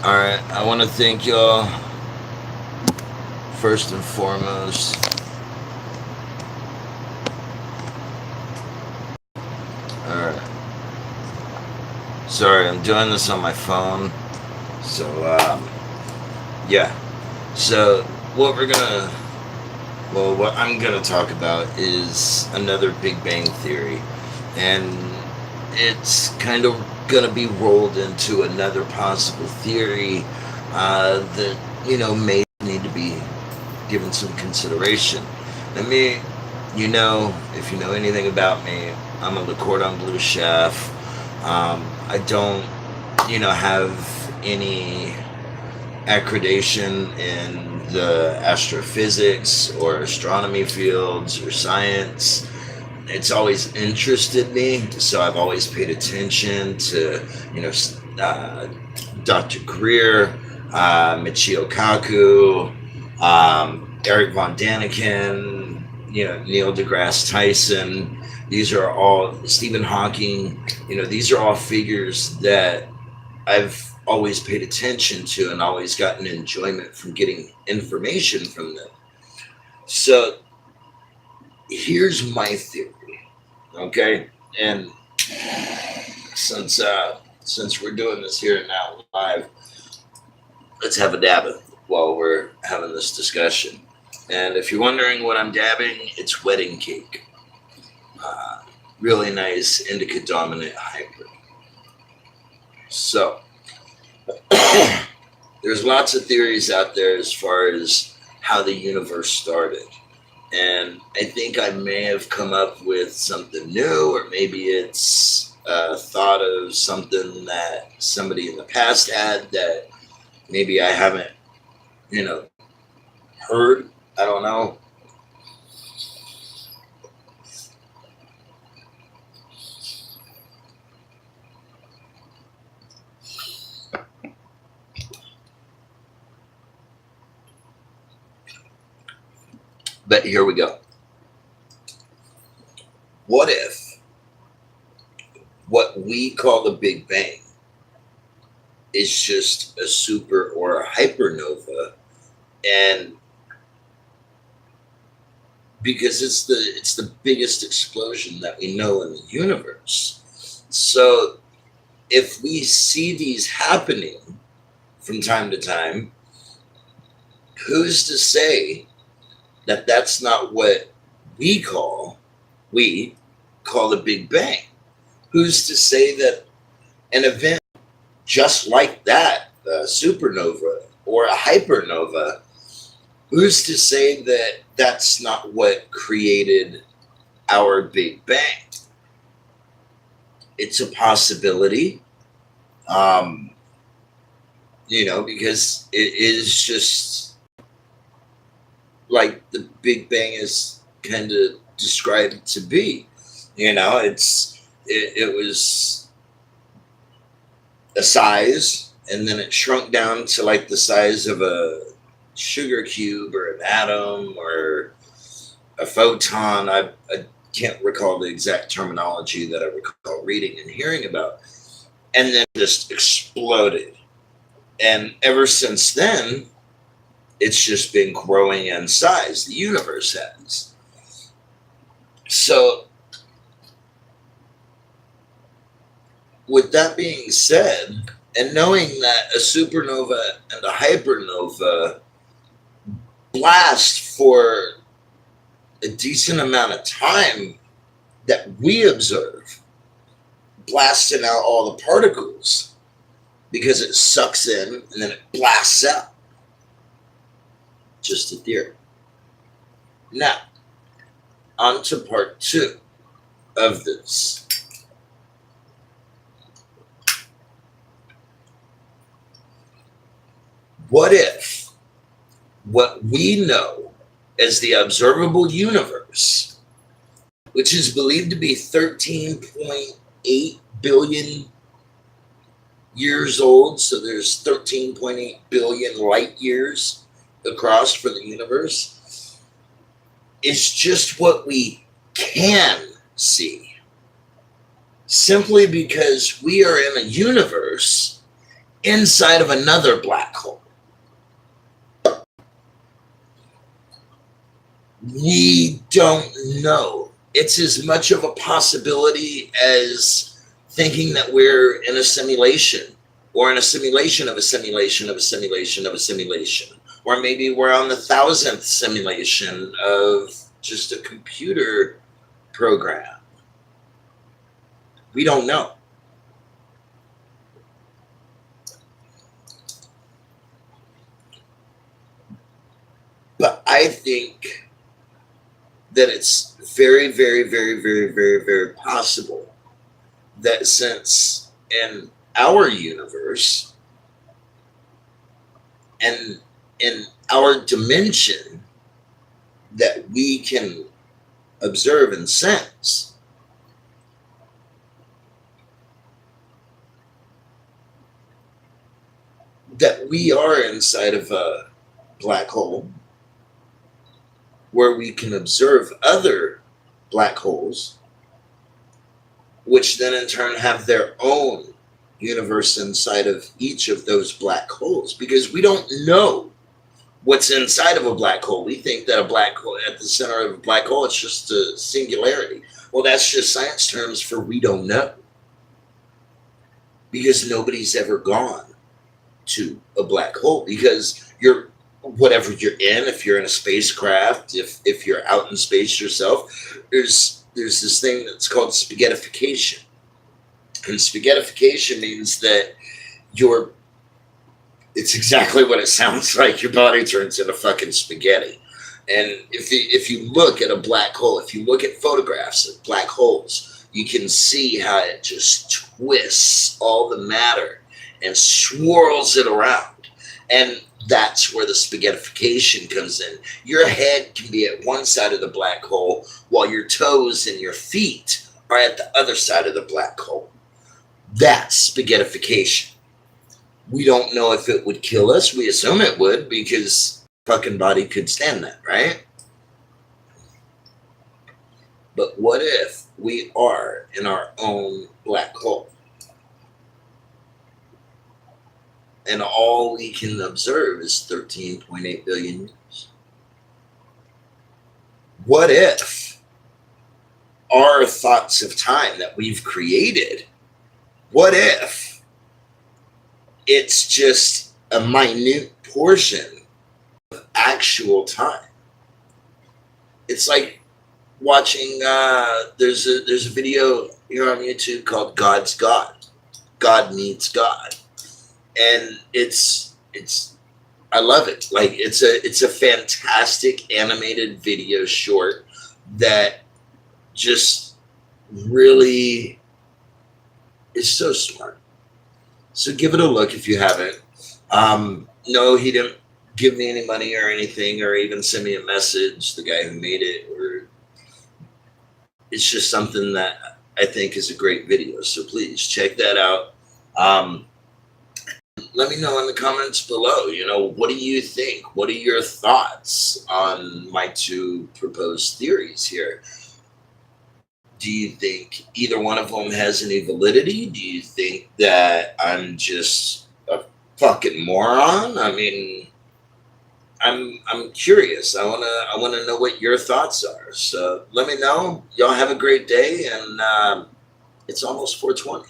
All right, I want to thank y'all first and foremost. All right, sorry, I'm doing this on my phone. So, yeah. So, what we're gonna, what I'm gonna talk about is another Big Bang Theory, and it's kind of gonna be rolled into another possible theory that may need to be given some consideration. I mean, if you know anything about me, I'm a Le Cordon Bleu chef. I don't, have any accreditation in the astrophysics or astronomy fields or science. It's always interested me, so I've always paid attention to, you know, uh, Dr. Greer, Michio Kaku, Eric von Daniken, Neil deGrasse Tyson. These are all Stephen Hawking. These are all figures that I've always paid attention to and always gotten enjoyment from getting information from them. So here's my theory, okay? And since we're doing this here now live, let's have a dab while we're having this discussion. And if you're wondering what I'm dabbing, it's wedding cake. Uh, Really nice indica dominant hybrid. So there's lots of theories out there as far as how the universe started. And I think I may have come up with something new, or maybe it's thought of something that somebody in the past had that maybe I haven't, you know, heard. I don't know. But here we go. What if what we call the Big Bang is just a super or a hypernova, and because it's the biggest explosion that we know in the universe. So if we see these happening from time to time, who's to say that that's not what we call we call the Big Bang? Who's to say that an event just like that, a supernova or a hypernova, who's to say that that's not what created our Big Bang? It's a possibility, um, because it is just like the Big Bang is kind of described to be. It was a size, and then it shrunk down to like the size of a sugar cube or an atom or a photon. I can't recall the exact terminology that I recall reading and hearing about, and then just exploded. And ever since then, it's just been growing in size. The universe has. So, with that being said, and knowing that a supernova and a hypernova blast for a decent amount of time that we observe, blasting out all the particles because it sucks in and then it blasts out. Just a theory. Now, on to part two of this. What if what we know as the observable universe, which is believed to be 13.8 billion years old, so there's 13.8 billion light years across for the universe, is just what we can see, simply because we are in a universe inside of another black hole. We don't know. It's as much of a possibility as thinking that we're in a simulation, or in a simulation of a simulation of a simulation of a simulation. Or maybe we're on the 1,000th simulation of just a computer program. We don't know. But I think that it's very, very, very, very, very, very possible that since in our universe and in our dimension that we can observe and sense, that we are inside of a black hole where we can observe other black holes, which then in turn have their own universe inside of each of those black holes, because we don't know what's inside of a black hole. We think that a black hole, at the center of a black hole, it's just a singularity. Well, that's just science terms for we don't know, because nobody's ever gone to a black hole, because you're whatever you're in, if you're in a spacecraft, if you're out in space yourself, there's this thing that's called spaghettification. And spaghettification means that it's exactly what it sounds like. Your body turns into fucking spaghetti. And if you look at a black hole, if you look at photographs of black holes, you can see how it just twists all the matter and swirls it around. And that's where the spaghettification comes in. Your head can be at one side of the black hole while your toes and your feet are at the other side of the black hole. That's spaghettification. We don't know if it would kill us. We assume it would, because fucking body could stand that, right? But what if we are in our own black hole? And all we can observe is 13.8 billion years. What if our thoughts of time that we've created, what if it's just a minute portion of actual time? It's like watching, there's a video here on YouTube called God's God. God Meets God. And it's I love it. Like it's a fantastic animated video short that just really is so smart. So give it a look if you haven't. No, he didn't give me any money or anything, or even send me a message, the guy who made it, or it's just something that I think is a great video. So please check that out. Let me know in the comments below, what do you think? What are your thoughts on my two proposed theories here? Do you think either one of them has any validity? Do you think that I'm just a fucking moron? I mean, I'm curious. I wanna know what your thoughts are. So let me know. Y'all have a great day, and it's almost 4:20.